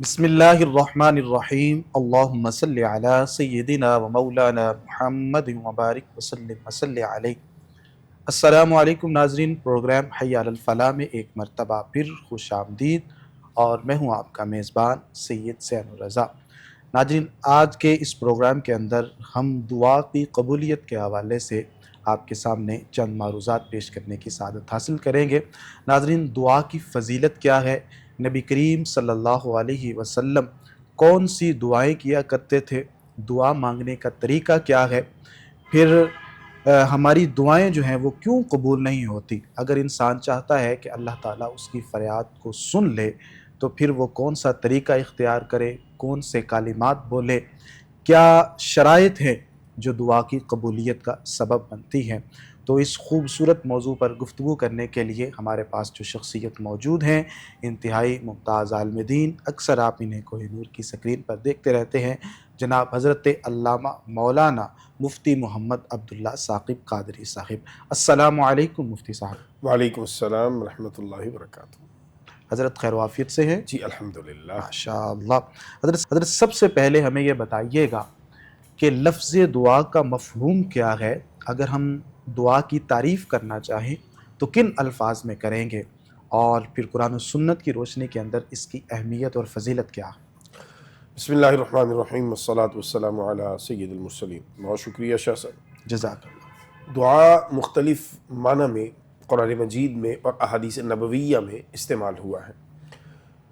بسم اللہ الرحمن الرحیم اللہم صلی علی سیدنا و مولانا محمد مبارک وسلم علیہ۔ السلام علیکم ناظرین، پروگرام حی علی الفلاح میں ایک مرتبہ پھر خوش آمدید، اور میں ہوں آپ کا میزبان سید زین الرضا۔ ناظرین، آج کے اس پروگرام کے اندر ہم دعا کی قبولیت کے حوالے سے آپ کے سامنے چند معروضات پیش کرنے کی سعادت حاصل کریں گے۔ ناظرین، دعا کی فضیلت کیا ہے، نبی کریم صلی اللہ علیہ وسلم کون سی دعائیں کیا کرتے تھے، دعا مانگنے کا طریقہ کیا ہے، پھر ہماری دعائیں جو ہیں وہ کیوں قبول نہیں ہوتی، اگر انسان چاہتا ہے کہ اللہ تعالیٰ اس کی فریاد کو سن لے تو پھر وہ کون سا طریقہ اختیار کرے، کون سے کلمات بولے، کیا شرائط ہیں جو دعا کی قبولیت کا سبب بنتی ہیں۔ تو اس خوبصورت موضوع پر گفتگو کرنے کے لیے ہمارے پاس جو شخصیت موجود ہیں، انتہائی ممتاز عالم دین، اکثر آپ انہیں کوہ نور کی سکرین پر دیکھتے رہتے ہیں، جناب حضرت علامہ مولانا مفتی محمد عبداللہ ثاقب قادری صاحب۔ السلام علیکم مفتی صاحب۔ وعلیکم السلام ورحمۃ اللہ وبرکاتہ۔ حضرت خیر و عافیت سے ہیں؟ جی الحمدللہ۔ ماشاء اللہ۔ حضرت سب سے پہلے ہمیں یہ بتائیے گا کہ لفظ دعا کا مفہوم کیا ہے، اگر ہم دعا کی تعریف کرنا چاہیں تو کن الفاظ میں کریں گے، اور پھر قرآن و سنت کی روشنی کے اندر اس کی اہمیت اور فضیلت کیا ہے؟ بسم اللہ الرحمن الرحیم والصلاة والسلام علی سید المرسلین۔ بہت شکریہ شاہ صاحب۔ جزاک اللہ۔ دعا مختلف معنی میں قرآن مجید میں اور احادیث نبویہ میں استعمال ہوا ہے۔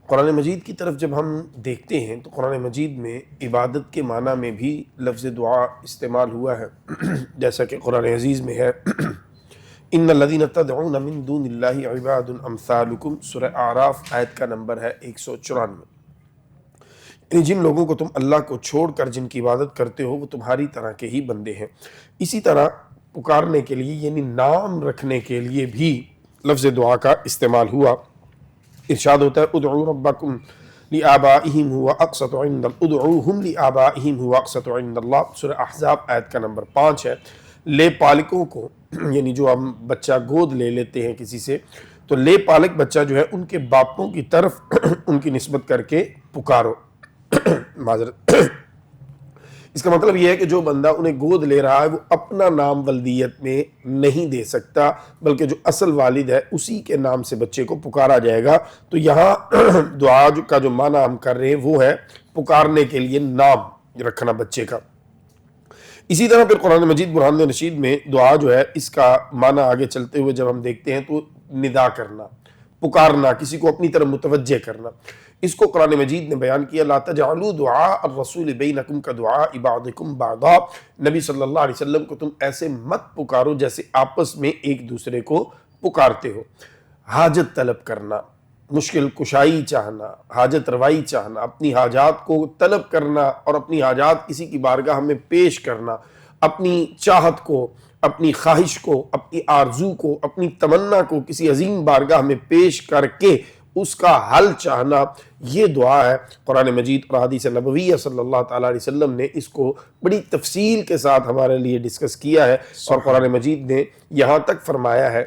قرآن مجید کی طرف جب ہم دیکھتے ہیں تو قرآن مجید میں عبادت کے معنی میں بھی لفظ دعا استعمال ہوا ہے، جیسا کہ قرآن عزیز میں ہے ان الذین تدعون من دون اللہ عباد امثالکم، سورہ اعراف آیت کا نمبر ہے 194۔ یعنی جن لوگوں کو تم اللہ کو چھوڑ کر جن کی عبادت کرتے ہو وہ تمہاری طرح کے ہی بندے ہیں۔ اسی طرح پکارنے کے لیے یعنی نام رکھنے کے لیے بھی لفظ دعا کا استعمال ہوا۔ ارشاد ہوتا ہے ادعوا ربکم لآبائہم هو اقسط عند ادعوہم لآبائہم هو اقسط عند اللہ، سورہ احزاب آیت کا نمبر 5 ہے۔ لے پالکوں کو یعنی جو ہم بچہ گود لے لیتے ہیں کسی سے، تو لے پالک بچہ جو ہے ان کے باپوں کی طرف ان کی نسبت کر کے پکارو۔ معذرت، اس کا مطلب یہ ہے کہ جو بندہ انہیں گود لے رہا ہے وہ اپنا نام ولدیت میں نہیں دے سکتا، بلکہ جو اصل والد ہے اسی کے نام سے بچے کو پکارا جائے گا۔ تو یہاں دعا کا جو معنی ہم کر رہے ہیں وہ ہے پکارنے کے لیے نام رکھنا بچے کا۔ اسی طرح پھر قرآن مجید برہان رشید میں دعا جو ہے اس کا معنی آگے چلتے ہوئے جب ہم دیکھتے ہیں تو ندا کرنا، پکارنا، کسی کو اپنی طرف متوجہ کرنا، اس کو قرآن مجید نے بیان کیا لا تجعلوا دعاء الرسول بینکم کدعاء بعضکم بعضا، نبی صلی اللہ علیہ وسلم کو تم ایسے مت پکارو جیسے آپس میں ایک دوسرے کو پکارتے ہو۔ حاجت طلب کرنا، مشکل کشائی چاہنا، حاجت روائی چاہنا، اپنی حاجات کو طلب کرنا اور اپنی حاجات کسی کی بارگاہ میں پیش کرنا، اپنی چاہت کو، اپنی خواہش کو، اپنی آرزو کو، اپنی تمنا کو کسی عظیم بارگاہ میں پیش کر کے اس کا حل چاہنا، یہ دعا ہے۔ قرآن مجید اور حدیث نبویہ صلی اللہ تعالیٰ علیہ وسلم نے اس کو بڑی تفصیل کے ساتھ ہمارے لیے ڈسکس کیا ہے، اور قرآن مجید نے یہاں تک فرمایا ہے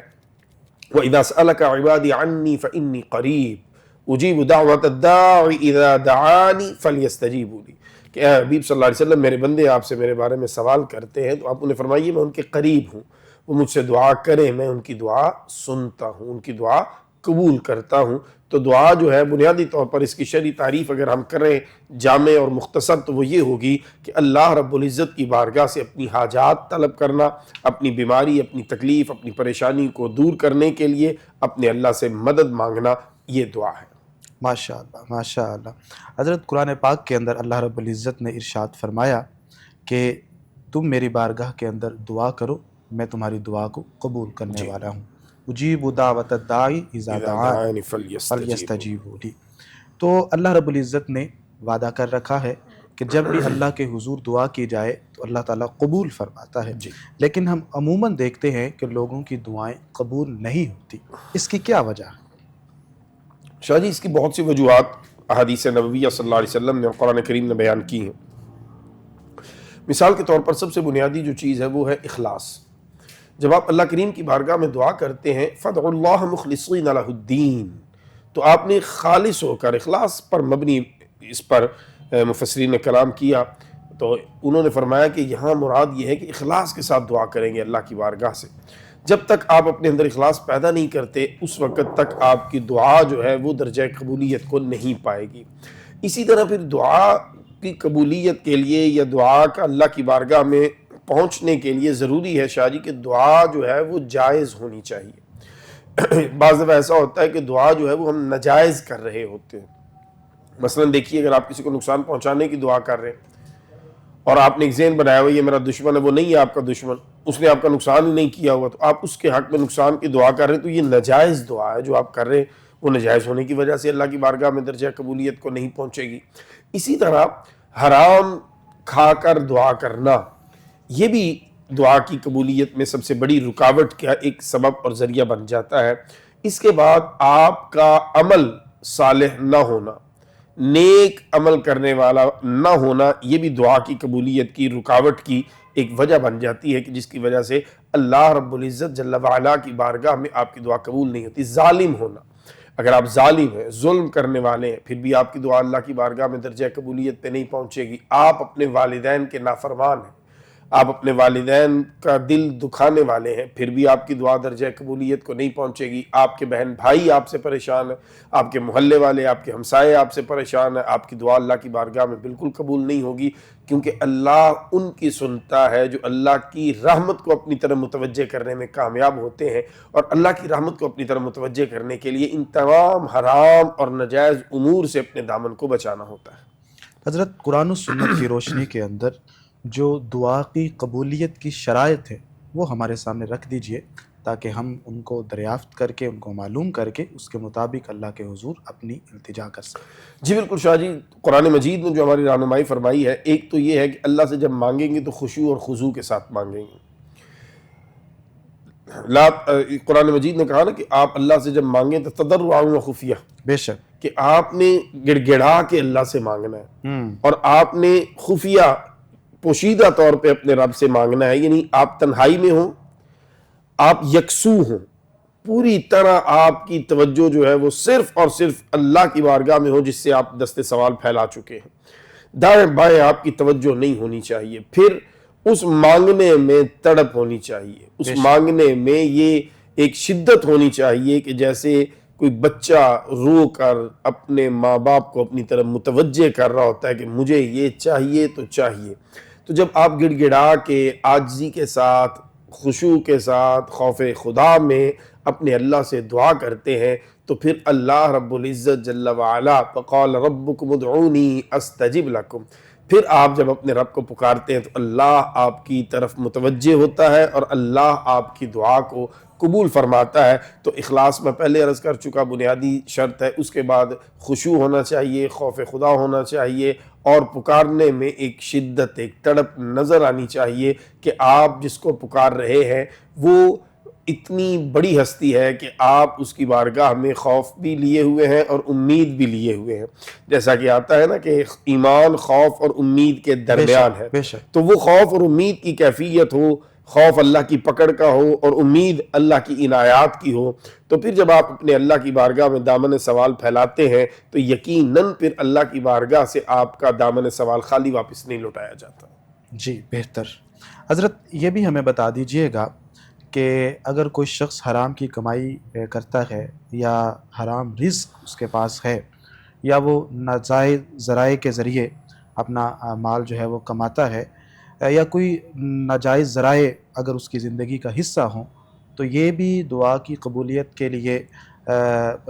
وَإِذَا سَأَلَكَ عِبَادِي عَنِّي فَإِنِّي قَرِيبٌ أُجِيبُ دَعْوَةَ الدَّاعِ إِذَا دَعَانِ فَلْيَسْتَجِيبُوا لِي، کہ اے حبیب صلی اللہ علیہ وسلم میرے بندے آپ سے میرے بارے میں سوال کرتے ہیں تو آپ انہیں فرمائیے میں ان کے قریب ہوں، وہ مجھ سے دعا کریں، میں ان کی دعا سنتا ہوں، ان کی دعا قبول کرتا ہوں۔ تو دعا جو ہے بنیادی طور پر اس کی شرعی تعریف اگر ہم کریں جامع اور مختصر تو وہ یہ ہوگی کہ اللہ رب العزت کی بارگاہ سے اپنی حاجات طلب کرنا، اپنی بیماری، اپنی تکلیف، اپنی پریشانی کو دور کرنے کے لیے اپنے اللہ سے مدد مانگنا، یہ دعا ہے۔ ماشاء اللہ، ماشاء اللہ۔ حضرت قرآن پاک کے اندر اللہ رب العزت نے ارشاد فرمایا کہ تم میری بارگاہ کے اندر دعا کرو، میں تمہاری دعا کو قبول کرنے والا ہوں۔ اجیب دعوت الداعی اذا دعان فلیستجیبوا لی۔ تو اللہ رب العزت نے وعدہ کر رکھا ہے کہ جب بھی اللہ کے حضور دعا کی جائے تو اللہ تعالیٰ قبول فرماتا ہے، لیکن ہم عموماً دیکھتے ہیں کہ لوگوں کی دعائیں قبول نہیں ہوتی، اس کی کیا وجہ ہے؟ شاہ جی اس کی بہت سی وجوہات احادیث نبویہ صلی اللہ علیہ وسلم نے اور قرآن کریم نے بیان کی ہیں۔ مثال کے طور پر سب سے بنیادی جو چیز ہے وہ ہے اخلاص۔ جب آپ اللہ کریم کی بارگاہ میں دعا کرتے ہیں فَادْعُوا اللَّهَ مُخْلِصِينَ لَهُ الدِّينَ، تو آپ نے خالص ہو کر اخلاص پر مبنی اس پر مفسرین نے کلام کیا تو انہوں نے فرمایا کہ یہاں مراد یہ ہے کہ اخلاص کے ساتھ دعا کریں گے اللہ کی بارگاہ سے. جب تک آپ اپنے اندر اخلاص پیدا نہیں کرتے اس وقت تک آپ کی دعا جو ہے وہ درجہ قبولیت کو نہیں پائے گی. اسی طرح پھر دعا کی قبولیت کے لیے یا دعا کا اللہ کی بارگاہ میں پہنچنے کے لیے ضروری ہے شاہ جی کہ دعا جو ہے وہ جائز ہونی چاہیے. بعض دفعہ ایسا ہوتا ہے کہ دعا جو ہے وہ ہم ناجائز کر رہے ہوتے ہیں. مثلا دیکھیے اگر آپ کسی کو نقصان پہنچانے کی دعا کر رہے ہیں اور آپ نے ایک ذہن بنایا ہوا یہ میرا دشمن ہے، وہ نہیں ہے آپ کا دشمن، اس نے آپ کا نقصان ہی نہیں کیا ہوا، تو آپ اس کے حق میں نقصان کی دعا کر رہے ہیں، تو یہ ناجائز دعا ہے جو آپ کر رہے ہیں، وہ ناجائز ہونے کی وجہ سے اللہ کی بارگاہ میں درجہ قبولیت کو نہیں پہنچے گی. اسی طرح حرام کھا کر دعا کرنا یہ بھی دعا کی قبولیت میں سب سے بڑی رکاوٹ کا ایک سبب اور ذریعہ بن جاتا ہے. اس کے بعد آپ کا عمل صالح نہ ہونا، نیک عمل کرنے والا نہ ہونا، یہ بھی دعا کی قبولیت کی رکاوٹ کی ایک وجہ بن جاتی ہے کہ جس کی وجہ سے اللہ رب العزت جل وعلا کی بارگاہ میں آپ کی دعا قبول نہیں ہوتی. ظالم ہونا، اگر آپ ظالم ہیں، ظلم کرنے والے ہیں، پھر بھی آپ کی دعا اللہ کی بارگاہ میں درجہ قبولیت پہ نہیں پہنچے گی. آپ اپنے والدین کے نافرمان ہیں، آپ اپنے والدین کا دل دکھانے والے ہیں، پھر بھی آپ کی دعا درجہ قبولیت کو نہیں پہنچے گی. آپ کے بہن بھائی آپ سے پریشان ہیں، آپ کے محلے والے، آپ کے ہمسائے آپ سے پریشان ہیں، آپ کی دعا اللہ کی بارگاہ میں بالکل قبول نہیں ہوگی، کیونکہ اللہ ان کی سنتا ہے جو اللہ کی رحمت کو اپنی طرف متوجہ کرنے میں کامیاب ہوتے ہیں. اور اللہ کی رحمت کو اپنی طرف متوجہ کرنے کے لیے ان تمام حرام اور ناجائز امور سے اپنے دامن کو بچانا ہوتا ہے. حضرت قرآن و سنت کی روشنی کے اندر جو دعا کی قبولیت کی شرائط ہے وہ ہمارے سامنے رکھ دیجئے تاکہ ہم ان کو دریافت کر کے، ان کو معلوم کر کے اس کے مطابق اللہ کے حضور اپنی التجا کر سکیں. جی بالکل شاہ جی، قرآن مجید میں جو ہماری رہنمائی فرمائی ہے، ایک تو یہ ہے کہ اللہ سے جب مانگیں گے تو خشوع اور خضوع کے ساتھ مانگیں گے. قرآن مجید نے کہا نا کہ آپ اللہ سے جب مانگیں تو تضرعا و خفیہ، بے شک کہ آپ نے گڑ گڑا کے اللہ سے مانگنا ہے اور آپ نے خفیہ پوشیدہ طور پہ اپنے رب سے مانگنا ہے. یعنی آپ تنہائی میں ہوں، آپ یکسو ہوں، پوری طرح آپ کی توجہ جو ہے وہ صرف اور صرف اللہ کی بارگاہ میں ہو جس سے آپ دست سوال پھیلا چکے ہیں. دائیں بائیں آپ کی توجہ نہیں ہونی چاہیے. پھر اس مانگنے میں تڑپ ہونی چاہیے، اس مانگنے میں یہ ایک شدت ہونی چاہیے کہ جیسے کوئی بچہ رو کر اپنے ماں باپ کو اپنی طرف متوجہ کر رہا ہوتا ہے کہ مجھے یہ چاہیے تو چاہیے. تو جب آپ گڑ گڑا کے عاجزی کے ساتھ، خشوع کے ساتھ، خوف خدا میں اپنے اللہ سے دعا کرتے ہیں تو پھر اللہ رب العزت جل وعلا فقال ربکم ادعونی استجب لکم، پھر آپ جب اپنے رب کو پکارتے ہیں تو اللہ آپ کی طرف متوجہ ہوتا ہے اور اللہ آپ کی دعا کو قبول فرماتا ہے. تو اخلاص میں پہلے عرض کر چکا بنیادی شرط ہے. اس کے بعد خشوع ہونا چاہیے، خوف خدا ہونا چاہیے اور پکارنے میں ایک شدت، ایک تڑپ نظر آنی چاہیے کہ آپ جس کو پکار رہے ہیں وہ اتنی بڑی ہستی ہے کہ آپ اس کی بارگاہ میں خوف بھی لیے ہوئے ہیں اور امید بھی لیے ہوئے ہیں. جیسا کہ آتا ہے نا کہ ایمان خوف اور امید کے درمیان ہے، تو وہ خوف اور امید کی کیفیت ہو، خوف اللہ کی پکڑ کا ہو اور امید اللہ کی عنایات کی ہو، تو پھر جب آپ اپنے اللہ کی بارگاہ میں دامن سوال پھیلاتے ہیں تو یقیناً پھر اللہ کی بارگاہ سے آپ کا دامن سوال خالی واپس نہیں لوٹایا جاتا. جی بہتر. حضرت یہ بھی ہمیں بتا دیجئے گا کہ اگر کوئی شخص حرام کی کمائی کرتا ہے یا حرام رزق اس کے پاس ہے یا وہ ناجائز ذرائع کے ذریعے اپنا مال جو ہے وہ کماتا ہے یا کوئی ناجائز ذرائع اگر اس کی زندگی کا حصہ ہوں، تو یہ بھی دعا کی قبولیت کے لیے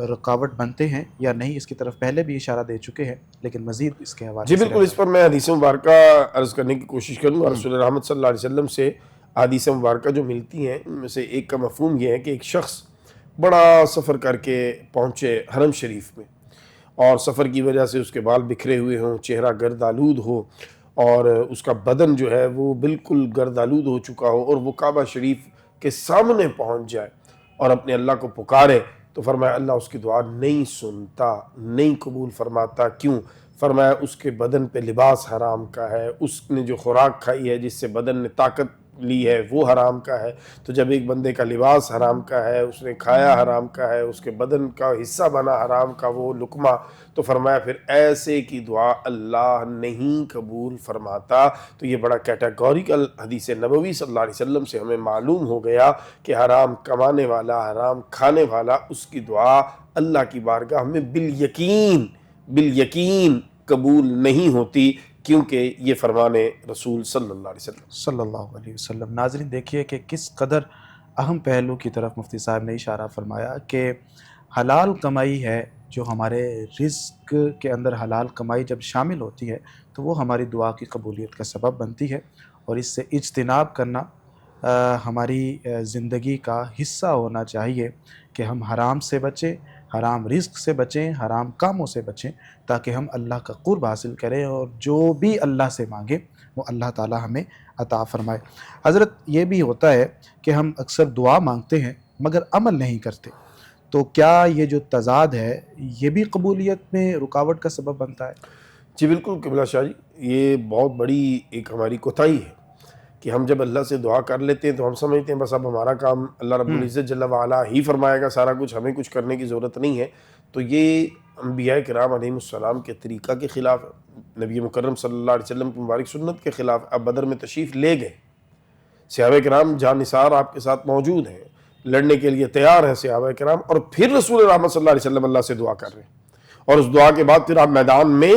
رکاوٹ بنتے ہیں یا نہیں؟ اس کی طرف پہلے بھی اشارہ دے چکے ہیں لیکن مزید اس کے حوالے جی بالکل، اس پر میں حدیث مبارکہ عرض کرنے کی کوشش کروں گا. رسول رحمت صلی اللہ علیہ وسلم سے حدیث مبارکہ جو ملتی ہیں ان میں سے ایک کا مفہوم یہ ہے کہ ایک شخص بڑا سفر کر کے پہنچے حرم شریف میں اور سفر کی وجہ سے اس کے بال بکھرے ہوئے ہوں، چہرہ گرد آلود ہو اور اس کا بدن جو ہے وہ بالکل گرد آلود ہو چکا ہو اور وہ کعبہ شریف کے سامنے پہنچ جائے اور اپنے اللہ کو پکارے تو فرمایا اللہ اس کی دعا نہیں سنتا، نہیں قبول فرماتا. کیوں؟ فرمایا اس کے بدن پہ لباس حرام کا ہے، اس نے جو خوراک کھائی ہے جس سے بدن نے طاقت لی ہے وہ حرام کا ہے، تو جب ایک بندے کا لباس حرام کا ہے، اس نے کھایا حرام کا ہے، اس کے بدن کا حصہ بنا حرام کا وہ لقمہ، تو فرمایا پھر ایسے کی دعا اللہ نہیں قبول فرماتا۔ تو یہ بڑا کیٹاگوریکل حدیث نبوی صلی اللہ علیہ وسلم سے ہمیں معلوم ہو گیا کہ حرام کمانے والا، حرام کھانے والا، اس کی دعا اللہ کی بارگاہ میں بالیقین قبول نہیں ہوتی، کیونکہ یہ فرمان رسول صلی اللہ علیہ وسلم۔ صلی اللہ علیہ وسلم۔ ناظرین دیکھیے کہ کس قدر اہم پہلو کی طرف مفتی صاحب نے اشارہ فرمایا کہ حلال کمائی ہے جو ہمارے رزق کے اندر حلال کمائی جب شامل ہوتی ہے تو وہ ہماری دعا کی قبولیت کا سبب بنتی ہے، اور اس سے اجتناب کرنا ہماری زندگی کا حصہ ہونا چاہیے کہ ہم حرام سے بچیں، حرام رزق سے بچیں، حرام کاموں سے بچیں، تاکہ ہم اللہ کا قرب حاصل کریں اور جو بھی اللہ سے مانگیں وہ اللہ تعالی ہمیں عطا فرمائے۔ حضرت یہ بھی ہوتا ہے کہ ہم اکثر دعا مانگتے ہیں مگر عمل نہیں کرتے، تو کیا یہ جو تضاد ہے یہ بھی قبولیت میں رکاوٹ کا سبب بنتا ہے؟ جی بالکل قبلہ شاہ جی، یہ بہت بڑی ایک ہماری کوتاہی ہے کہ ہم جب اللہ سے دعا کر لیتے ہیں تو ہم سمجھتے ہیں بس اب ہمارا کام اللہ رب العزت جل وعلا ہی فرمائے گا، سارا کچھ ہمیں کچھ کرنے کی ضرورت نہیں ہے۔ تو یہ انبیاء کرام علیہ السلام کے طریقہ کے خلاف، نبی مکرم صلی اللہ علیہ وسلم کی مبارک سنت کے خلاف۔ اب بدر میں تشریف لے گئے، صحابہ کرام جان نثار آپ کے ساتھ موجود ہیں، لڑنے کے لیے تیار ہیں صحابہ کرام، اور پھر رسول رحمت صلی اللہ علیہ وسلم اللہ سے دعا کر رہے ہیں، اور اس دعا کے بعد پھر آپ میدان میں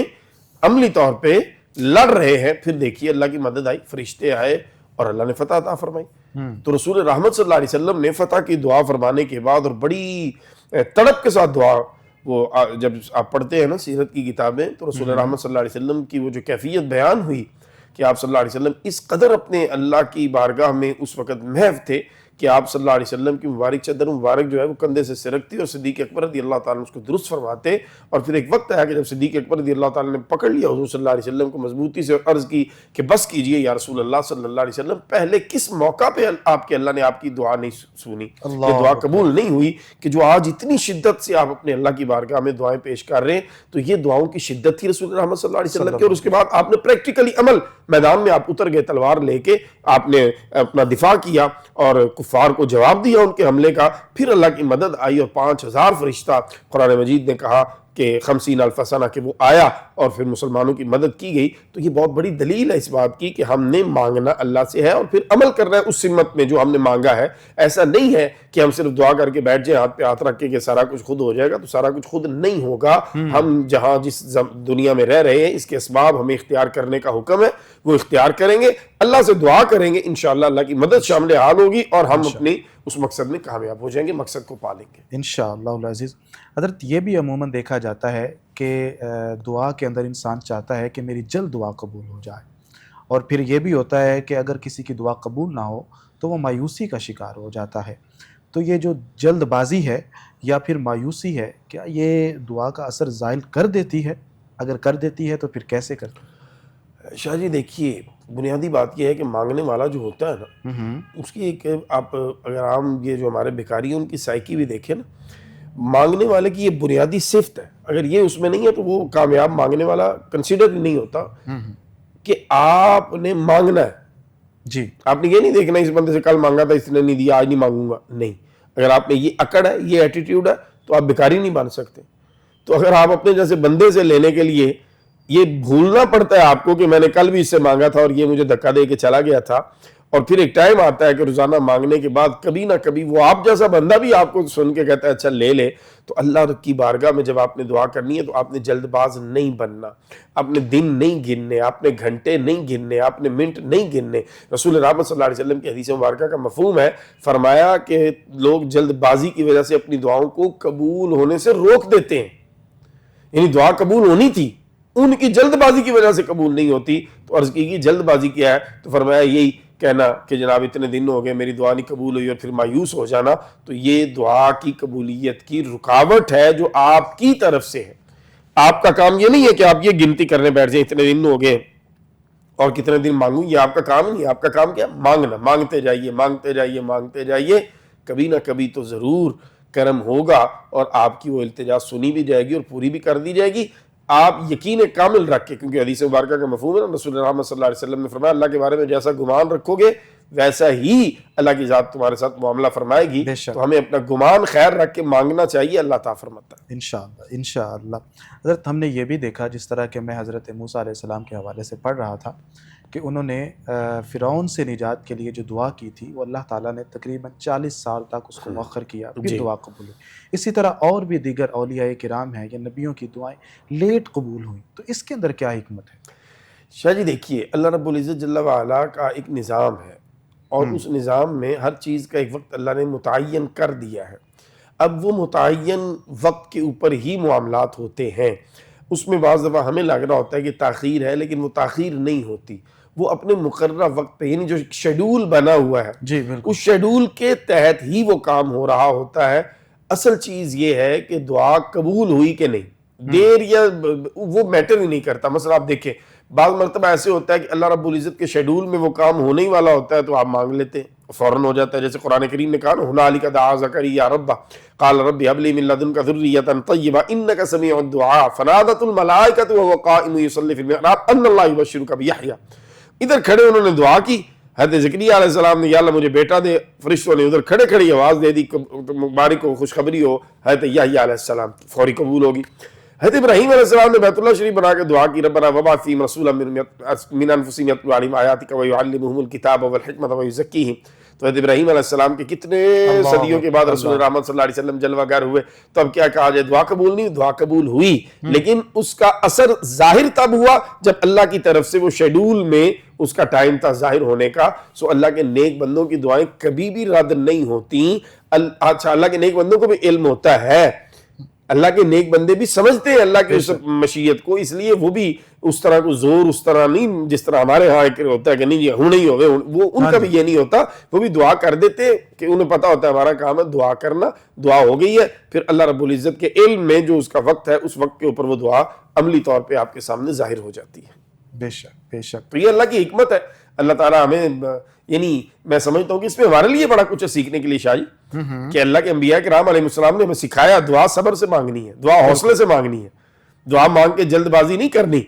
عملی طور پہ لڑ رہے ہیں۔ پھر دیکھیے اللہ کی مدد آئی، فرشتے آئے اور اللہ نے فتح عطا فرمائی۔ تو رسول رحمت صلی اللہ علیہ وسلم نے فتح کی دعا فرمانے کے بعد اور بڑی تڑپ کے ساتھ دعا، وہ جب آپ پڑھتے ہیں نا سیرت کی کتابیں تو رسول رحمت صلی اللہ علیہ وسلم کی وہ جو کیفیت بیان ہوئی کہ آپ صلی اللہ علیہ وسلم اس قدر اپنے اللہ کی بارگاہ میں اس وقت محو تھے کہ آپ صلی اللہ علیہ وسلم کی مبارک چادر مبارک جو ہے وہ کندھے سے سرکتی اور صدیق اکبر رضی اللہ تعالیٰ نے اس کو درست فرماتے، اور پھر ایک وقت آیا کہ جب صدیق اکبر رضی اللہ تعالیٰ نے پکڑ لیا حضور صلی اللہ علیہ وسلم کو مضبوطی سے اور عرض کی کہ بس کیجئے یا رسول اللہ صلی اللہ علیہ وسلم، پہلے کس موقع پہ آپ کے اللہ نے آپ کی دعا نہیں سنی، یہ دعا قبول نہیں ہوئی کہ جو آج اتنی شدت سے آپ اپنے اللہ کی بارگاہ میں دعائیں پیش کر رہے ہیں؟ تو یہ دعاؤں کی شدت تھی رسول اللہ صلی اللہ علیہ وسلم کی، اور اس کے بعد آپ نے پریکٹیکلی عمل، میدان میں آپ اتر گئے تلوار لے کے، آپ نے اپنا دفاع کیا اور کفار کو جواب دیا ان کے حملے کا، پھر اللہ کی مدد آئی اور 5000 فرشتہ قرآن مجید نے کہا کہ 50,000 سنہ کہ وہ آیا اور پھر مسلمانوں کی مدد کی گئی۔ تو یہ بہت بڑی دلیل ہے اس بات کی کہ ہم نے مانگنا اللہ سے ہے اور پھر عمل کرنا ہے اس سمت میں جو ہم نے مانگا ہے۔ ایسا نہیں ہے کہ ہم صرف دعا کر کے بیٹھ جائیں ہاتھ پہ ہاتھ رکھ کے کہ سارا کچھ خود ہو جائے گا، تو سارا کچھ خود نہیں ہوگا۔ ہم جہاں جس دنیا میں رہ رہے ہیں اس کے اسباب ہمیں اختیار کرنے کا حکم ہے، وہ اختیار کریں گے، اللہ سے دعا کریں گے، انشاءاللہ اللہ کی مدد شامل حال ہوگی اور ہم اپنی اس مقصد میں کامیاب ہو جائیں گے، مقصد کو پا لیں گے انشاءاللہ العزیز۔ حضرت یہ بھی عموماً دیکھا جاتا ہے کہ دعا کے اندر انسان چاہتا ہے کہ میری جلد دعا قبول ہو جائے، اور پھر یہ بھی ہوتا ہے کہ اگر کسی کی دعا قبول نہ ہو تو وہ مایوسی کا شکار ہو جاتا ہے۔ تو یہ جو جلد بازی ہے یا پھر مایوسی ہے، کیا یہ دعا کا اثر زائل کر دیتی ہے؟ اگر کر دیتی ہے تو پھر کیسے کرتی ہے؟ شاہ جی دیکھیے، بنیادی بات یہ ہے کہ مانگنے والا جو ہوتا ہے نا، اس کی ایک آپ اگر عام یہ جو ہمارے بھکاری ہیں ان کی سائیکی بھی دیکھیں نا، مانگنے والے کی یہ بنیادی صفت ہے، اگر یہ اس میں نہیں ہے تو وہ کامیاب مانگنے والا کنسیڈر ہی نہیں ہوتا کہ آپ نے مانگنا ہے۔ جی، آپ نے یہ نہیں دیکھنا اس بندے سے کل مانگا تھا اس نے نہیں دیا آج نہیں مانگوں گا، نہیں۔ اگر آپ میں یہ اکڑ ہے، یہ ایٹیٹیوڈ ہے تو آپ بھکاری نہیں بن سکتے۔ تو اگر آپ اپنے جیسے بندے سے لینے کے لیے یہ بھولنا پڑتا ہے آپ کو کہ میں نے کل بھی اس سے مانگا تھا اور یہ مجھے دھکا دے کے چلا گیا تھا، اور پھر ایک ٹائم آتا ہے کہ روزانہ مانگنے کے بعد کبھی نہ کبھی وہ آپ جیسا بندہ بھی آپ کو سن کے کہتا ہے اچھا لے لے، تو اللہ کی بارگاہ میں جب آپ نے دعا کرنی ہے تو آپ نے جلد باز نہیں بننا، آپ نے دن نہیں گننے، آپ نے گھنٹے نہیں گننے، آپ نے منٹ نہیں گننے۔ رسول رحمت صلی اللہ علیہ وسلم کی حدیث مبارکہ کا مفہوم ہے، فرمایا کہ لوگ جلد بازی کی وجہ سے اپنی دعاؤں کو قبول ہونے سے روک دیتے ہیں، یعنی دعا قبول ہونی تھی، ان کی جلد بازی کی وجہ سے قبول نہیں ہوتی۔ تو عرض کی جلد بازی کیا ہے؟ تو فرمایا یہی کہنا کہ جناب اتنے دن ہو گئے میری دعا نہیں قبول ہوئی اور پھر مایوس ہو جانا، تو یہ دعا کی قبولیت کی رکاوٹ ہے جو آپ کی طرف سے ہے۔ آپ کا کام یہ نہیں ہے کہ آپ یہ گنتی کرنے بیٹھ جائیں اتنے دن ہو گئے اور کتنے دن مانگوں، یہ آپ کا کام نہیں ہے۔ آپ کا کام کیا؟ مانگنا، مانگتے جائیے، مانگتے جائیے، مانگتے جائیے، کبھی نہ کبھی تو ضرور کرم ہوگا اور آپ کی وہ التجا سنی بھی جائے گی اور پوری بھی کر دی جائے گی۔ آپ یقین کامل رکھ کے، کیونکہ حدیث مبارکہ کا مفہوم ہے نا، رسول اللہ صلی اللہ علیہ وسلم نے فرمایا اللہ کے بارے میں جیسا گمان رکھو گے ویسا ہی اللہ کی ذات تمہارے ساتھ معاملہ فرمائے گی. بے شک. تو ہمیں اپنا گمان خیر رکھ کے مانگنا چاہیے, اللہ تعالیٰ فرماتا ہے. انشاءاللہ انشاءاللہ. حضرت ہم نے یہ بھی دیکھا جس طرح کہ میں حضرت موسیٰ علیہ السلام کے حوالے سے پڑھ رہا تھا کہ انہوں نے فرعون سے نجات کے لیے جو دعا کی تھی وہ اللہ تعالیٰ نے تقریباً 40 سال تک اس کو مؤخر کیا, پھر دعا قبول ہوئی. اسی طرح اور بھی دیگر اولیاء کرام ہیں یا نبیوں کی دعائیں لیٹ قبول ہوئیں, تو اس کے اندر کیا حکمت ہے؟ شاہ جی دیکھیے, اللہ رب العزت جل وعلا کا ایک نظام ہے اور اس نظام میں ہر چیز کا ایک وقت اللہ نے متعین کر دیا ہے. اب وہ متعین وقت کے اوپر ہی معاملات ہوتے ہیں. اس میں بعض دفعہ ہمیں لگ رہا ہوتا ہے کہ تاخیر ہے, لیکن وہ تاخیر نہیں ہوتی, وہ اپنے مقررہ وقت پہ, یعنی جو شیڈول بنا ہوا ہے جی بالکل, اس شیڈول کے تحت ہی وہ کام ہو رہا ہوتا ہے. اصل چیز یہ ہے کہ دعا قبول ہوئی کہ نہیں, دیر یا وہ میٹر ہی نہیں کرتا. مثلا آپ دیکھیں بعض مرتبہ ایسے ہوتا ہے کہ اللہ رب العزت کے شیڈول میں وہ کام ہونے ہی والا ہوتا ہے تو آپ مانگ لیتے ہیں, فوراً ہو جاتا ہے. جیسے قرآن کریم نے کہا نا, ہنالک دعا زکریا ربہ قال رب هب لي من لدنك ذرية طيبة انك سميع الدعاء فنادت الملائكة وهو قائم يصلي في المحراب ان الله يبشرك بيحيى. ادھر کھڑے انہوں نے دعا کی, حضرت زکریا علیہ السلام نے یا اللہ مجھے بیٹا دے, فرشتوں نے ادھر کھڑے کھڑی آواز دے دی مبارک ہو, خوشخبری ہو, حضرت یحییٰ علیہ السلام فوری قبول ہوگی. حضرت ابراہیم علیہ السلام نے بیت اللہ شریف بنا کے دعا کی, ربنا وابعث فیہم رسولا من انفسہم یتلو علیہم آیاتک ویعلمہم الکتاب والحکمۃ ویزکیہم. تو حضرت ابراہیم علیہ السلام کے کتنے صدیوں کے بعد رسول رحمت صلی اللہ علیہ وسلم جلوہ گر ہوئے, تو اب کیا کہا جائے, دعا قبول نہیں, دعا قبول ہوئی, لیکن اس کا اثر ظاہر تب ہوا جب اللہ کی طرف سے وہ شیڈول میں اس کا ٹائم تھا ظاہر ہونے کا. سو اللہ کے نیک بندوں کی دعائیں کبھی بھی رد نہیں ہوتی. اچھا, اللہ کے نیک بندوں کو بھی علم ہوتا ہے, اللہ کے نیک بندے بھی سمجھتے ہیں اللہ کی اس مشیت کو, اس لیے وہ بھی اس طرح کو زور اس طرح نہیں جس طرح ہمارے ہاں ہوتا ہے کہ نہیں جی ہوں نہیں ہوئے, وہ ان کا بھی یہ نہیں ہوتا. وہ بھی دعا کر دیتے کہ انہیں پتا ہوتا ہے ہمارا کام ہے دعا کرنا, دعا ہو گئی ہے, پھر اللہ رب العزت کے علم میں جو اس کا وقت ہے اس وقت کے اوپر وہ دعا عملی طور پہ آپ کے سامنے ظاہر ہو جاتی ہے. بے شک بے شک. تو یہ اللہ کی حکمت ہے. اللہ تعالیٰ ہمیں, یعنی میں سمجھتا ہوں کہ اس میں ہمارے لیے بڑا کچھ ہے سیکھنے کے لیے شاہ جی, کہ اللہ کے انبیاء کرام علیہ السلام نے ہمیں سکھایا دعا صبر سے مانگنی ہے, دعا حوصلے سے مانگنی ہے, دعا مانگ کے جلد بازی نہیں کرنی.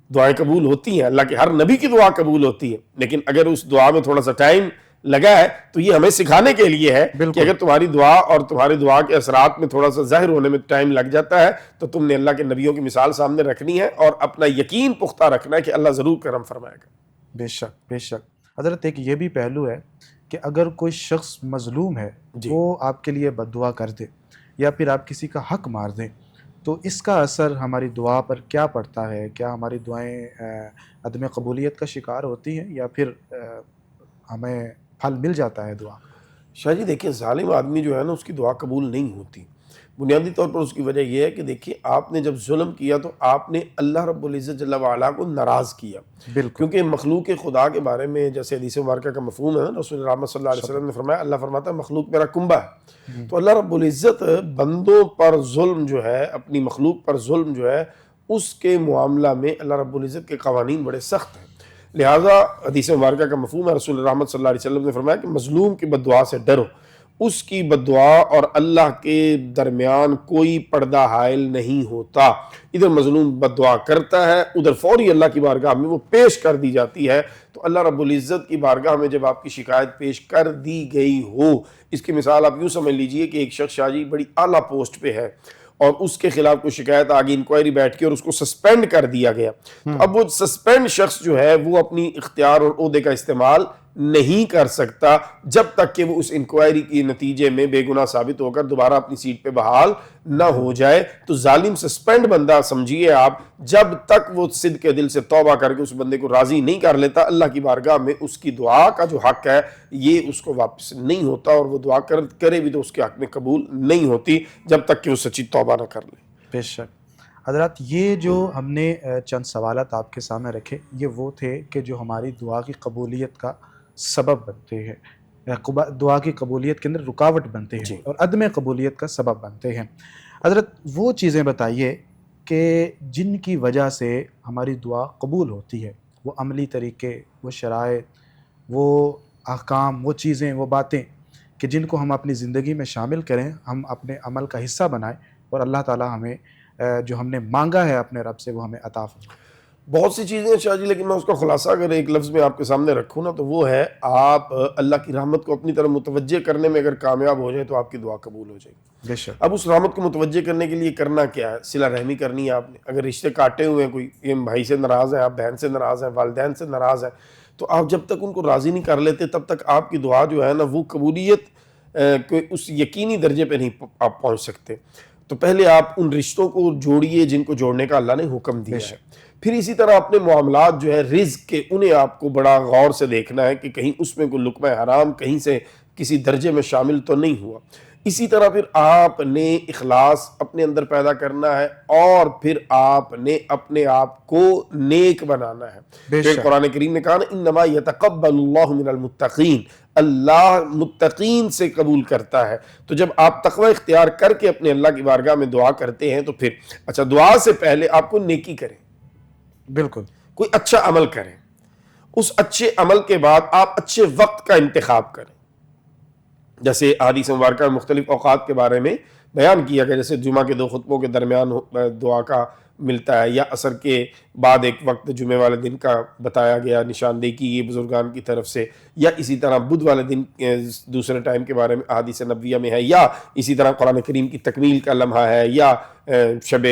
دعائیں قبول ہوتی ہیں, اللہ کے ہر نبی کی دعا قبول ہوتی ہے, لیکن اگر اس دعا میں تھوڑا سا ٹائم لگا ہے تو یہ ہمیں سکھانے کے لیے ہے کہ اگر تمہاری دعا اور تمہاری دعا کے اثرات میں تھوڑا سا ظاہر ہونے میں ٹائم لگ جاتا ہے تو تم نے اللہ کے نبیوں کی مثال سامنے رکھنی ہے اور اپنا یقین پختہ رکھنا ہے کہ اللہ ضرور کرم فرمائے گا. بے شک بے شک. حضرت ایک یہ بھی پہلو ہے کہ اگر کوئی شخص مظلوم ہے وہ آپ کے لیے بد دعا کر دے یا پھر آپ کسی کا حق مار دیں, تو اس کا اثر ہماری دعا پر کیا پڑتا ہے؟ کیا ہماری دعائیں عدم قبولیت کا شکار ہوتی ہیں یا پھر ہمیں پھل مل جاتا ہے دعا؟ شاہ جی دیکھیں, ظالم آدمی جو ہے نا اس کی دعا قبول نہیں ہوتی. بنیادی طور پر اس کی وجہ یہ ہے کہ دیکھیے آپ نے جب ظلم کیا تو آپ نے اللہ رب العزت جل وعلا کو ناراض کیا. بالکل, کیونکہ مخلوق خدا کے بارے میں جیسے حدیث مبارکہ کا مفہوم ہے نا, رسول رحمت صلی اللہ علیہ وسلم نے فرمایا, اللہ فرماتا ہے مخلوق میرا کنبہ ہے. تو اللہ رب العزت بندوں پر ظلم جو ہے, اپنی مخلوق پر ظلم جو ہے, اس کے معاملہ میں اللہ رب العزت کے قوانین بڑے سخت ہیں. لہٰذا حدیث مبارکہ کا مفہوم ہے, رسول رحمت صلی اللہ علیہ وسلم نے فرمایا کہ مظلوم کی بد دعا سے ڈرو, اس کی بد دعا اور اللہ کے درمیان کوئی پردہ حائل نہیں ہوتا. ادھر مظلوم بد دعا کرتا ہے, ادھر فوری اللہ کی بارگاہ میں وہ پیش کر دی جاتی ہے. تو اللہ رب العزت کی بارگاہ میں جب آپ کی شکایت پیش کر دی گئی ہو, اس کی مثال آپ یوں سمجھ لیجئے کہ ایک شخص شاہ جی بڑی اعلیٰ پوسٹ پہ ہے اور اس کے خلاف کوئی شکایت آگئی, انکوائری بیٹھ کے اور اس کو سسپینڈ کر دیا گیا. تو اب وہ سسپینڈ شخص جو ہے وہ اپنی اختیار اور عہدے کا استعمال نہیں کر سکتا جب تک کہ وہ اس انکوائری کے نتیجے میں بے گناہ ثابت ہو کر دوبارہ اپنی سیٹ پہ بحال نہ ہو جائے. تو ظالم سسپینڈ بندہ سمجھیے آپ, جب تک وہ صدق کے دل سے توبہ کر کے اس بندے کو راضی نہیں کر لیتا, اللہ کی بارگاہ میں اس کی دعا کا جو حق ہے یہ اس کو واپس نہیں ہوتا, اور وہ دعا کرے بھی تو اس کے حق میں قبول نہیں ہوتی جب تک کہ وہ سچی توبہ نہ کر لے. بے شک. حضرات یہ جو ہم نے چند سوالات آپ کے سامنے رکھے یہ وہ تھے کہ جو ہماری دعا کی قبولیت کا سبب بنتے ہیں, دعا کی قبولیت کے اندر رکاوٹ بنتے ہیں اور عدم قبولیت کا سبب بنتے ہیں. حضرت وہ چیزیں بتائیے کہ جن کی وجہ سے ہماری دعا قبول ہوتی ہے, وہ عملی طریقے, وہ شرائط, وہ احکام, وہ چیزیں, وہ باتیں کہ جن کو ہم اپنی زندگی میں شامل کریں, ہم اپنے عمل کا حصہ بنائیں اور اللہ تعالی ہمیں جو ہم نے مانگا ہے اپنے رب سے وہ ہمیں عطا فرمائے. بہت سی چیزیں ہیں شاہ جی، لیکن میں اس کا خلاصہ اگر ایک لفظ میں آپ کے سامنے رکھوں نا تو وہ ہے آپ اللہ کی رحمت کو اپنی طرف متوجہ کرنے میں اگر کامیاب ہو جائیں تو آپ کی دعا قبول ہو جائے گی. بے شک. اب اس رحمت کو متوجہ کرنے کے لیے کرنا کیا ہے؟ صلہ رحمی کرنی ہے آپ نے. اگر رشتے کاٹے ہوئے ہیں، کوئی یہ بھائی سے ناراض ہیں، آپ بہن سے ناراض ہیں، والدین سے ناراض ہیں، تو آپ جب تک ان کو راضی نہیں کر لیتے تب تک آپ کی دعا جو ہے نا وہ قبولیت کوئی اس یقینی درجے پہ نہیں آپ پہنچ سکتے. تو پہلے آپ ان رشتوں کو جوڑیے جن کو جوڑنے کا اللہ نے حکم دیا ہے. پھر اسی طرح اپنے معاملات جو ہے رزق کے، انہیں آپ کو بڑا غور سے دیکھنا ہے کہ کہیں اس میں کوئی لقمہ حرام کہیں سے کسی درجے میں شامل تو نہیں ہوا. اسی طرح پھر آپ نے اخلاص اپنے اندر پیدا کرنا ہے اور پھر آپ نے اپنے آپ کو نیک بنانا ہے. پھر قرآن کریم نے کہا نا انما یتقبل اللہ من المتقین، اللہ متقین سے قبول کرتا ہے. تو جب آپ تقوی اختیار کر کے اپنے اللہ کی بارگاہ میں دعا کرتے ہیں تو پھر اچھا دعا سے پہلے آپ کو نیکی کریں، بالکل کوئی اچھا عمل کریں. اس اچھے عمل کے بعد آپ اچھے وقت کا انتخاب کریں. جیسے احادیث مبارکہ مختلف اوقات کے بارے میں بیان کیا گیا، جیسے جمعہ کے 2 خطبوں کے درمیان دعا کا ملتا ہے، یا عصر کے بعد ایک وقت جمعے والے دن کا بتایا گیا، نشاندہی کی یہ بزرگان کی طرف سے، یا اسی طرح بدھ والے دن دوسرے ٹائم کے بارے میں احادیث نبویہ میں ہے، یا اسی طرح قرآن کریم کی تکمیل کا لمحہ ہے، یا شب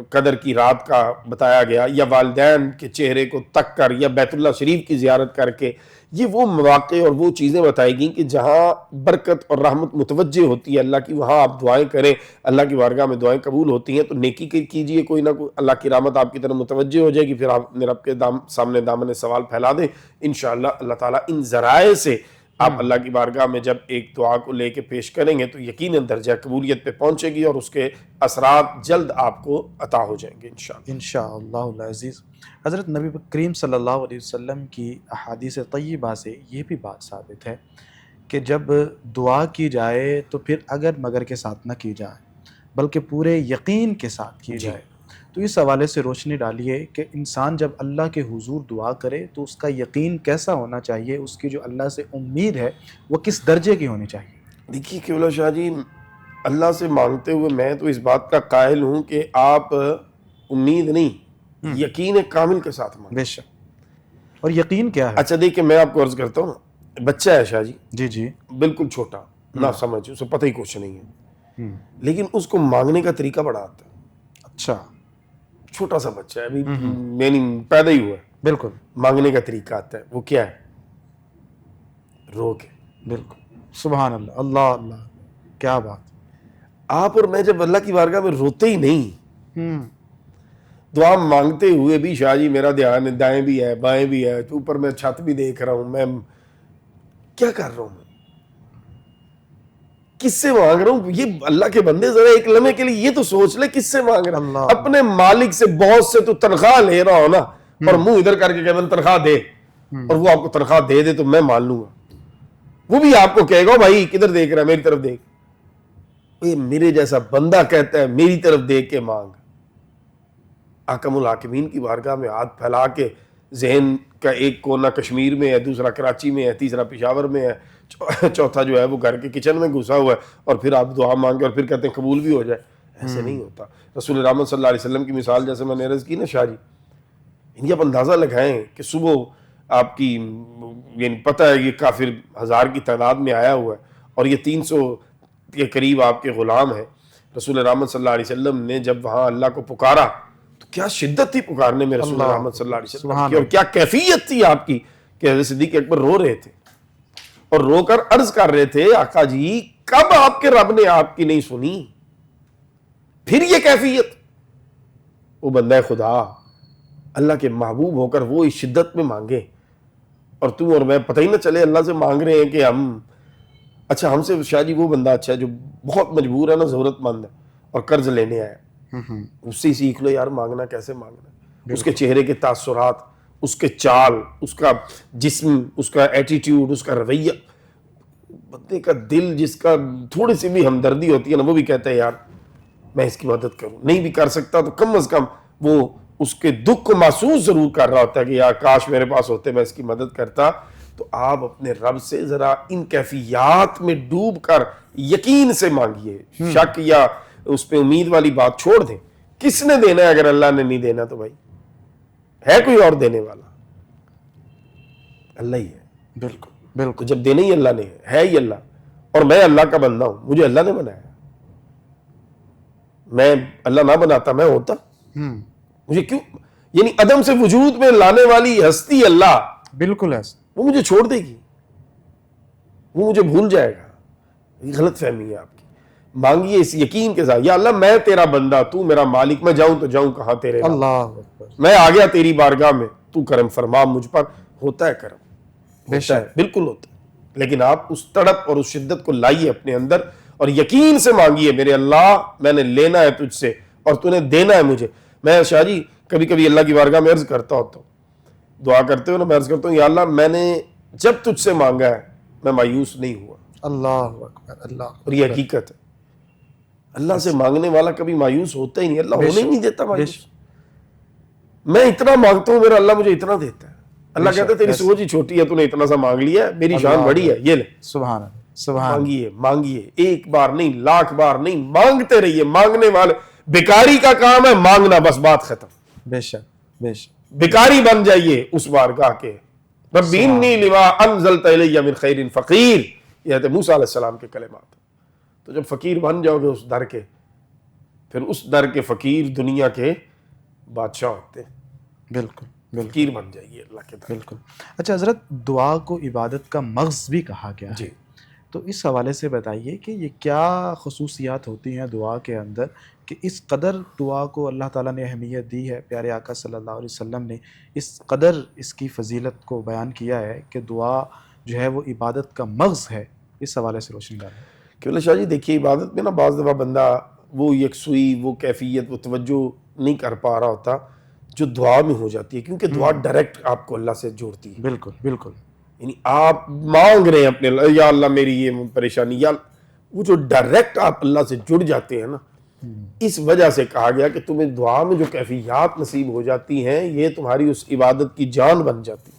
قدر کی رات کا بتایا گیا، یا والدین کے چہرے کو تک کر، یا بیت اللہ شریف کی زیارت کر کے. یہ وہ مواقع اور وہ چیزیں بتائی گئیں کہ جہاں برکت اور رحمت متوجہ ہوتی ہے اللہ کی، وہاں آپ دعائیں کریں، اللہ کی بارگاہ میں دعائیں قبول ہوتی ہیں. تو نیکی کیجئے، کوئی نہ کوئی اللہ کی رحمت آپ کی طرف متوجہ ہو جائے گی. پھر آپ رب کے سامنے دامن سوال پھیلا دیں، انشاءاللہ اللہ تعالیٰ ان ذرائع سے آپ اللہ کی بارگاہ میں جب ایک دعا کو لے کے پیش کریں گے تو یقیناً درجہ قبولیت پہ پہنچے گی اور اس کے اثرات جلد آپ کو عطا ہو جائیں گے انشاءاللہ العزیز. حضرت نبی کریم صلی اللہ علیہ وسلم کی احادیث طیبہ سے یہ بھی بات ثابت ہے کہ جب دعا کی جائے تو پھر اگر مگر کے ساتھ نہ کی جائے بلکہ پورے یقین کے ساتھ کی جائے. تو اس حوالے سے روشنی ڈالیے کہ انسان جب اللہ کے حضور دعا کرے تو اس کا یقین کیسا ہونا چاہیے، اس کی جو اللہ سے امید ہے وہ کس درجے کی ہونی چاہیے. دیکھیے قبلہ شاہ جی، اللہ سے مانگتے ہوئے میں تو اس بات کا قائل ہوں کہ آپ امید نہیں، یقین کامل کے ساتھ مانگیں. بے شک. اور یقین کیا ہے؟ اچھا دیکھیں، میں آپ کو عرض کرتا ہوں، بچہ ہے شاہ جی، جی بالکل چھوٹا، نہ سمجھ، اسے پتہ ہی کچھ نہیں ہے، لیکن اس کو مانگنے کا طریقہ بڑا آتا ہے. اچھا. چھوٹا سا بچہ ہے، ابھی میں پیدا ہی ہوا ہے، بالکل مانگنے کا طریقہ آتا ہے. وہ کیا ہے؟ رو کے. بالکل. سبحان اللہ، اللہ اللہ، کیا بات. آپ اور میں جب اللہ کی بارگاہ میں روتے ہی نہیں، دعا مانگتے ہوئے بھی شاہ جی میرا دھیان دائیں بھی ہے بائیں بھی ہے، اوپر میں چھت بھی دیکھ رہا ہوں، میں کیا کر رہا ہوں، میں کس سے مانگ رہا ہوں؟ یہ اللہ کے بندے ذرا ایک لمحے کے لیے یہ تو سوچ لے کس سے مانگ رہا ہے. اپنے مالک سے بہت سے تو تنخواہ لے رہا ہو نا، اور منہ ادھر کر کے کہ تنخواہ دے، اور وہ آپ کو تنخواہ دے دے تو میں مان لوں گا. وہ بھی آپ کو کہے گا بھائی کدھر دیکھ رہا ہے، میری طرف دیکھ. میرے جیسا بندہ کہتا ہے میری طرف دیکھ کے مانگ. حاکم الحاکمین کی بارگاہ میں ہاتھ پھیلا کے، ذہن کا ایک کونا کشمیر میں ہے، دوسرا کراچی میں ہے، تیسرا پشاور میں ہے، چوتھا جو ہے وہ گھر کے کچن میں گھسا ہوا ہے، اور پھر آپ دعا مانگے اور پھر کہتے ہیں قبول بھی ہو جائے. ایسے نہیں ہوتا. رسول رحمت صلی اللہ علیہ وسلم کی مثال جیسے میں نے عرض کی نا شاہ جی، انہیں آپ اندازہ لگائیں کہ صبح آپ کی یعنی پتہ ہے یہ کافر 1000 کی تعداد میں آیا ہوا ہے اور یہ 300 کے قریب آپ کے غلام ہیں. رسول رحمت صلی اللہ علیہ وسلم نے جب وہاں اللہ کو پکارا تو کیا شدت تھی پکارنے میں رسول رحمت صلی اللہ علیہ وسلم کی، اور کیا کیفیت تھی آپ کی کہ حضرت صدیق اکبر رو رہے تھے اور رو کر عرض کر رہے تھے آقا جی کب آپ کے رب نے آپ کی نہیں سنی. پھر یہ کیفیت. وہ بندہ خدا اللہ کے محبوب ہو کر وہ اس شدت میں مانگے، اور تم اور میں پتہ ہی نہ چلے اللہ سے مانگ رہے ہیں کہ ہم سے شاہ جی وہ بندہ اچھا ہے جو بہت مجبور ہے نا، ضرورت مند ہے اور قرض لینے آیا، اس سے سیکھ لو یار مانگنا کیسے مانگنا. اس کے چہرے کے تاثرات، اس کے چال، اس کا جسم، اس کا ایٹیٹیوڈ، اس کا رویہ، بندے کا دل جس کا تھوڑی سی بھی ہمدردی ہوتی ہے نا وہ بھی کہتا ہے یار میں اس کی مدد کروں. نہیں بھی کر سکتا تو کم از کم وہ اس کے دکھ کو محسوس ضرور کر رہا ہوتا ہے کہ یار کاش میرے پاس ہوتے میں اس کی مدد کرتا. تو آپ اپنے رب سے ذرا ان کیفیات میں ڈوب کر یقین سے مانگیے. شک یا اس پہ امید والی بات چھوڑ دیں. کس نے دینا ہے اگر اللہ نے نہیں دینا تو بھائی ہے کوئی اور دینے والا؟ اللہ ہی ہے. بالکل تو بالکل. جب دینا ہی اللہ نے ہے ہی اللہ, اور میں اللہ کا بندہ ہوں, مجھے اللہ نے بنایا, میں اللہ نہ بناتا میں ہوتا, مجھے کیوں, یعنی عدم سے وجود میں لانے والی ہستی اللہ, بالکل ایسا. وہ مجھے چھوڑ دے گی, وہ مجھے بھول جائے گا؟ یہ غلط فہمی ہے آپ کی. مانگیے اس یقین کے ساتھ, یا اللہ میں تیرا بندہ, تو میرا مالک, میں جاؤں تو جاؤں کہاں تیرے علاوہ, اللہ اکبر. میں آ گیا تیری بارگاہ میں, تو کرم فرما مجھ پر. ہوتا ہے کرم, بے ہوتا ہے, شک. بالکل ہوتا ہے, لیکن آپ اس تڑپ اور اس شدت کو لائیے اپنے اندر اور یقین سے مانگیے, میرے اللہ میں نے لینا ہے تجھ سے اور تو نے دینا ہے مجھے. میں شاہ جی کبھی کبھی اللہ کی بارگاہ میں عرض کرتا ہوتا ہوں, دعا کرتے ہو نا, میں عرض کرتا ہوں یا اللہ میں نے جب تجھ سے مانگا ہے میں مایوس نہیں ہوا. اللہ اکبر. اللہ اور یہ حقیقت ہے, اللہ سے مانگنے والا کبھی مایوس ہوتا ہی نہیں, اللہ ہونے ہی نہیں دیتا مایوس. میں اتنا مانگتا ہوں میرا اللہ مجھے اتنا دیتا ہے. اللہ کہتا ہے تیری سوچ ہی چھوٹی ہے, تو نے اتنا سا مانگ لیا ہے, میری شان بڑی ہے, یہ لے. سبحان اللہ. سبحان. مانگیے مانگیے, ایک بار نہیں لاکھ بار نہیں, مانگتے رہیے. مانگنے والے بیکاری کا کام ہے مانگنا, بس بات ختم. بے شک بے شک. بیکاری بن جائیے اس بارگاہ کے. رب انی لما انزلت الی من خیر فقیر, یہ حضرت موسیٰ علیہ السلام کے کلمات. تو جب فقیر بن جاؤ گے اس در کے, پھر اس در کے فقیر دنیا کے بادشاہ ہوتے ہیں. بالکل بالکل. فقیر بن جائیے اللہ کے در. بالکل. اچھا حضرت, دعا کو عبادت کا مغز بھی کہا گیا ہے. جی, تو اس حوالے سے بتائیے کہ یہ کیا خصوصیات ہوتی ہیں دعا کے اندر کہ اس قدر دعا کو اللہ تعالیٰ نے اہمیت دی ہے, پیارے آقا صلی اللہ علیہ وسلم نے اس قدر اس کی فضیلت کو بیان کیا ہے کہ دعا جو ہے وہ عبادت کا مغز ہے. اس حوالے سے روشنی ڈالیں. کہ شاہ جی دیکھیے, عبادت میں نا بعض دفعہ بندہ وہ یکسوئی, وہ کیفیت, وہ توجہ نہیں کر پا رہا ہوتا جو دعا میں ہو جاتی ہے, کیونکہ دعا ڈائریکٹ آپ کو اللہ سے جوڑتی ہے. بالکل بالکل. یعنی آپ مانگ رہے ہیں اپنے اللہ, یا اللہ میری یہ پریشانی, یا وہ جو ڈائریکٹ آپ اللہ سے جڑ جاتے ہیں نا, اس وجہ سے کہا گیا کہ تمہیں دعا میں جو کیفیات نصیب ہو جاتی ہیں یہ تمہاری اس عبادت کی جان بن جاتی ہے.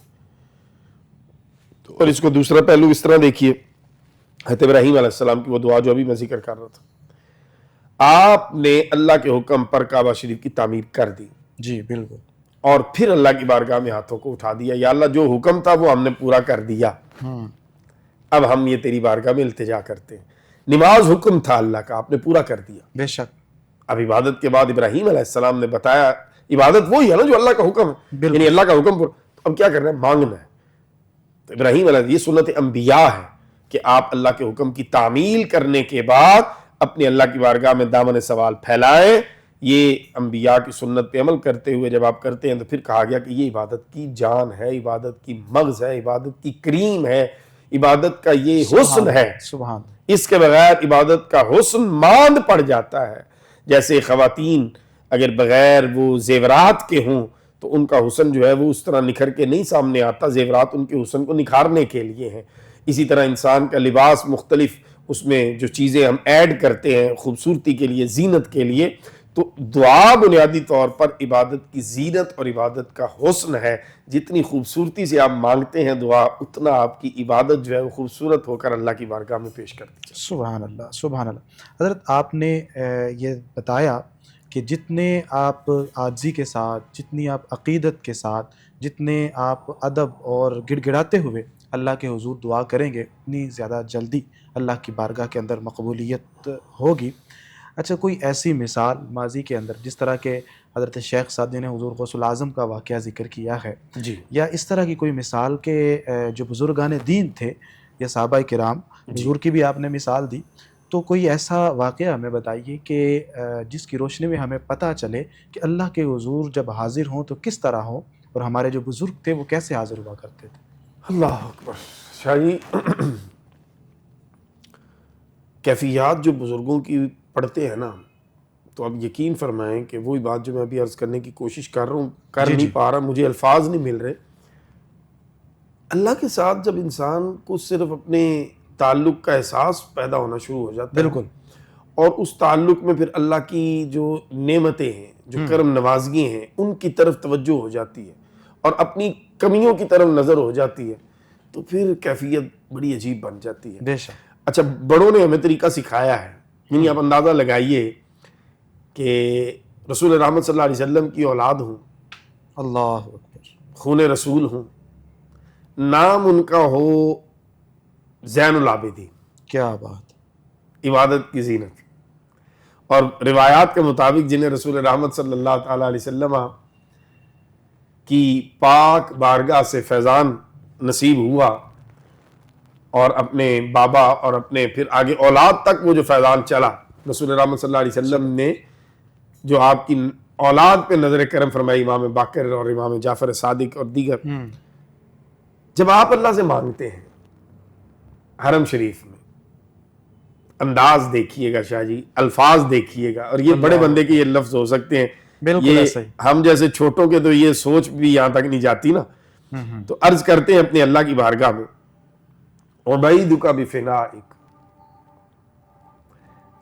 اور اس کو دوسرا پہلو اس طرح دیکھیے, حضرت ابراہیم علیہ السلام کی وہ دعا جو ابھی میں ذکر کر رہا تھا, آپ نے اللہ کے حکم پر کعبہ شریف کی تعمیر کر دی. جی بالکل. اور پھر اللہ کی بارگاہ میں ہاتھوں کو اٹھا دیا, یا اللہ جو حکم تھا وہ ہم نے پورا کر دیا, اب ہم یہ تیری بارگاہ میں التجا کرتے ہیں. نماز حکم تھا اللہ کا, آپ نے پورا کر دیا. بے شک. اب عبادت کے بعد ابراہیم علیہ السلام نے بتایا عبادت وہی ہے نا جو اللہ کا حکم ہے, یعنی اللہ کا حکم اب کیا کرنا ہے, مانگنا ہے. تو ابراہیم علیہ, یہ سنت انبیاء ہے کہ آپ اللہ کے حکم کی تعمیل کرنے کے بعد اپنے اللہ کی بارگاہ میں دامن سوال پھیلائیں. یہ انبیاء کی سنت پہ عمل کرتے ہوئے جب آپ کرتے ہیں تو پھر کہا گیا کہ یہ عبادت کی جان ہے, عبادت کی مغز ہے, عبادت کی کریم ہے, عبادت کا یہ حسن ہے. سبحان. اس کے بغیر عبادت کا حسن ماند پڑ جاتا ہے. جیسے خواتین اگر بغیر وہ زیورات کے ہوں تو ان کا حسن جو ہے وہ اس طرح نکھر کے نہیں سامنے آتا, زیورات ان کے حسن کو نکھارنے کے لیے ہیں. اسی طرح انسان کا لباس مختلف, اس میں جو چیزیں ہم ایڈ کرتے ہیں خوبصورتی کے لیے, زینت کے لیے, تو دعا بنیادی طور پر عبادت کی زینت اور عبادت کا حسن ہے. جتنی خوبصورتی سے آپ مانگتے ہیں دعا, اتنا آپ کی عبادت جو ہے وہ خوبصورت ہو کر اللہ کی بارگاہ میں پیش کرتی ہے. سبحان اللہ سبحان اللہ. حضرت آپ نے یہ بتایا کہ جتنے آپ عاجزی کے ساتھ, جتنی آپ عقیدت کے ساتھ, جتنے آپ ادب اور گڑ گڑاتے ہوئے اللہ کے حضور دعا کریں گے, اتنی زیادہ جلدی اللہ کی بارگاہ کے اندر مقبولیت ہوگی. اچھا, کوئی ایسی مثال ماضی کے اندر جس طرح کے حضرت شیخ سعدی نے حضور غوث الاعظم کا واقعہ ذکر کیا ہے, جی, یا اس طرح کی کوئی مثال کے جو بزرگان دین تھے یا صحابہ کرام, حضور کی بھی آپ نے مثال دی, تو کوئی ایسا واقعہ ہمیں بتائیے کہ جس کی روشنی میں ہمیں پتہ چلے کہ اللہ کے حضور جب حاضر ہوں تو کس طرح ہوں, اور ہمارے جو بزرگ تھے وہ کیسے حاضر ہوا کرتے تھے. اللہ اکبر. شاہ جی کیفیات جو بزرگوں کی پڑھتے ہیں نا, تو اب یقین فرمائیں کہ وہی بات جو میں ابھی عرض کرنے کی کوشش کر رہا ہوں, نہیں پا رہا, مجھے الفاظ نہیں مل رہے. اللہ کے ساتھ جب انسان کو صرف اپنے تعلق کا احساس پیدا ہونا شروع ہو جاتا ہے, بالکل, اور اس تعلق میں پھر اللہ کی جو نعمتیں ہیں, جو کرم نوازگی ہیں, ان کی طرف توجہ ہو جاتی ہے, اور اپنی کمیوں کی طرف نظر ہو جاتی ہے, تو پھر کیفیت بڑی عجیب بن جاتی ہے. بے شک. اچھا, بڑوں نے ہمیں طریقہ سکھایا ہے, یعنی آپ اندازہ لگائیے کہ رسول رحمت صلی اللہ علیہ وسلم کی اولاد ہوں, اللہ اکبر، خون رسول ہوں، نام ان کا ہو زین العابدین، کیا بات، عبادت کی زینت، اور روایات کے مطابق جنہیں رسول رحمت صلی اللہ تعالی علیہ وسلم کی پاک بارگاہ سے فیضان نصیب ہوا، اور اپنے بابا اور اپنے پھر آگے اولاد تک وہ جو فیضان چلا، رسول رحمت صلی اللہ علیہ وسلم نے جو آپ کی اولاد پہ نظر کرم فرمائی، امام باقر اور امام جعفر صادق اور دیگر، جب آپ اللہ سے مانگتے ہیں حرم شریف میں، انداز دیکھیے گا شاہ جی، الفاظ دیکھیے گا، اور یہ بڑے بندے کے یہ لفظ ہو سکتے ہیں، بالکل یہ ایسا ہی، ہم جیسے چھوٹوں کے تو یہ سوچ بھی یہاں تک نہیں جاتی نا، تو عرض کرتے ہیں اپنے اللہ کی بارگاہ میں، عبیدک بفنائک،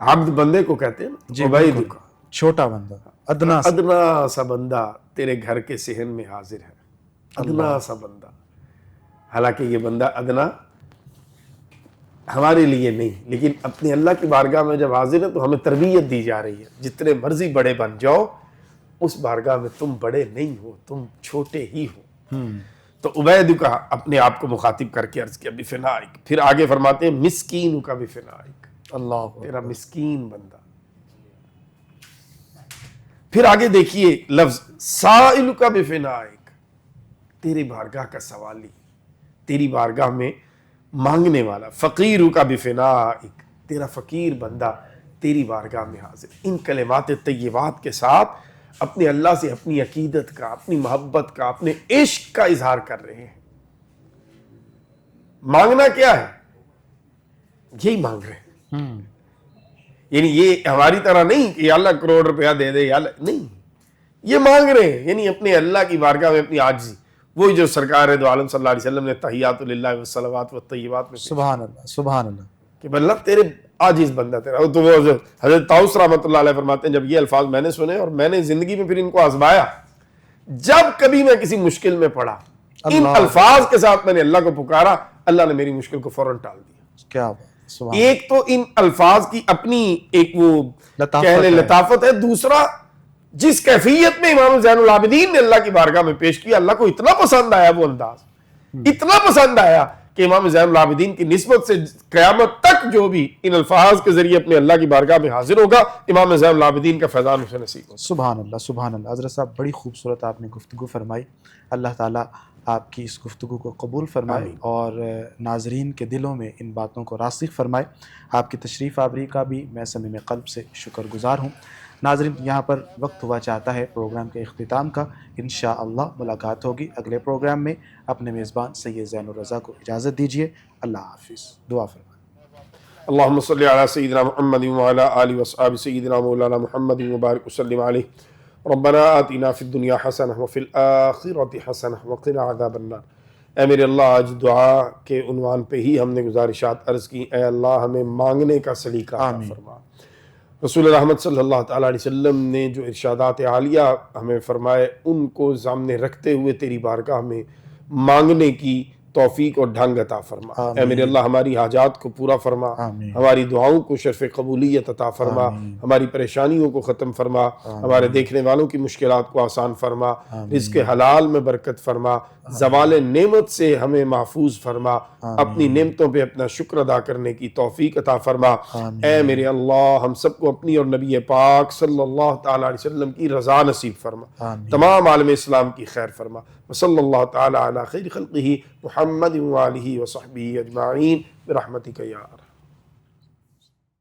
عبد بندے کو کہتے ہیں نا، عبیدک، چھوٹا بندہ، ادنا سا، ادنا سا بندہ تیرے گھر کے صحن میں حاضر ہے، ادنا سا بندہ، حالانکہ یہ بندہ ادنا ہمارے لیے نہیں، لیکن اپنے اللہ کی بارگاہ میں جب حاضر ہے تو ہمیں تربیت دی جا رہی ہے، جتنے مرضی بڑے بن جاؤ اس بارگاہ میں تم بڑے نہیں ہو، تم چھوٹے ہی ہو۔ تو عبید کا اپنے آپ کو مخاطب کر کے عرض کیا بفنائک، پھر آگے فرماتے ہیں مسکین کا بفنائک، اللہ تیرا مسکین بندہ، پھر آگے دیکھیے لفظ سائل کا بفنائک، تیری بارگاہ کا سوالی، تیری بارگاہ میں مانگنے والا، فقیر کا بفنائک، تیرا فقیر بندہ تیری بارگاہ میں حاضر۔ ان کلمات طیبات کے ساتھ اپنے اللہ سے اپنی عقیدت کا، اپنی محبت کا، اپنے عشق کا اظہار کر رہے ہیں۔ مانگنا کیا ہے؟ یہی مانگ رہے ہیں، یعنی یہ ہماری طرح نہیں کہ یا اللہ کروڑ روپیہ دے دے، یا اللہ نہیں، یہ مانگ رہے ہیں، یعنی اپنے اللہ کی بارگاہ میں اپنی عاجزی، وہی جو سرکار دو عالم صلی اللہ علیہ وسلم نے تحیات للہ والصلوات والطیبات میں سبحان اللہ، سبحان اللہ، کہ مطلب تیرے عاجز بندہ تیرا۔ تو وہ حضرت طاؤس رحمۃ اللہ علیہ فرماتے ہیں جب یہ الفاظ میں نے سنے اور میں نے زندگی میں پھر ان کو آزمایا، جب کبھی میں کسی مشکل میں پڑا، ان الفاظ کے ساتھ میں نے اللہ کو پکارا، اللہ نے میری مشکل کو فوراً ٹال دیا۔ کیا بات، سبحان، ایک تو ان الفاظ کی اپنی ایک وہ لطافت ہے، دوسرا جس کیفیت میں امام زین العابدین نے اللہ کی بارگاہ میں پیش کیا، اللہ کو اتنا پسند آیا وہ انداز، اتنا پسند آیا کہ امام زین العابدین کی نسبت سے قیامت تک جو بھی ان الفاظ کے ذریعے اپنے اللہ کی بارگاہ میں حاضر ہوگا، امام زین العابدین کا فیضان اسے نصیب ہوگا۔ سبحان اللہ، سبحان اللہ۔ حضرت صاحب بڑی خوبصورت آپ نے گفتگو فرمائی، اللہ تعالیٰ آپ کی اس گفتگو کو قبول فرمائے اور ناظرین کے دلوں میں ان باتوں کو راسخ فرمائے۔ آپ کی تشریف آوری کا بھی میں صمیم قلب سے شکر گزار ہوں۔ ناظرین، یہاں پر وقت ہوا چاہتا ہے پروگرام کے اختتام کا، انشاءاللہ ملاقات ہوگی اگلے پروگرام میں۔ اپنے میزبان سید زین الرضا کو اجازت دیجیے، اللہ حافظ، دعا فرمائیں۔ اللہم صلی علی سیدنا محمد وعلی آلہ وصحبہ سیدنا مولانا محمد وبارک وسلم علیہ۔ ربنا آتنا فی الدنیا حسنہ وفی الآخرۃ حسنہ وقنا عذاب النار۔ اے میرے اللہ، آج دعا کے عنوان پہ ہی ہم نے گزارشات عرض کی، اے اللہ ہمیں مانگنے کا سلیقہ عطا فرما۔ رسول رحمت صلی اللہ تعالیٰ علیہ وسلم نے جو ارشادات عالیہ ہمیں فرمائے، ان کو سامنے رکھتے ہوئے تیری بارگاہ میں مانگنے کی توفیق اور ڈھنگ عطا فرما۔ اے میرے اللہ ہماری حاجات کو پورا فرما، ہماری دعاؤں کو شرف قبولیت عطا فرما، ہماری پریشانیوں کو ختم فرما، ہمارے دیکھنے والوں کی مشکلات کو آسان فرما، رزق حلال میں برکت فرما، زوال نعمت سے ہمیں محفوظ فرما، اپنی نعمتوں پہ اپنا شکر ادا کرنے کی توفیق عطا فرما۔ اے میرے اللہ ہم سب کو اپنی اور نبی پاک صلی اللہ تعالیٰ علیہ وسلم کی رضا نصیب فرما، تمام عالم اسلام کی خیر فرما۔ وصلی اللہ تعالیٰ علی خیر خلقہ محمد وآلہ وصحبہ اجمعین برحمتک یا ارحم۔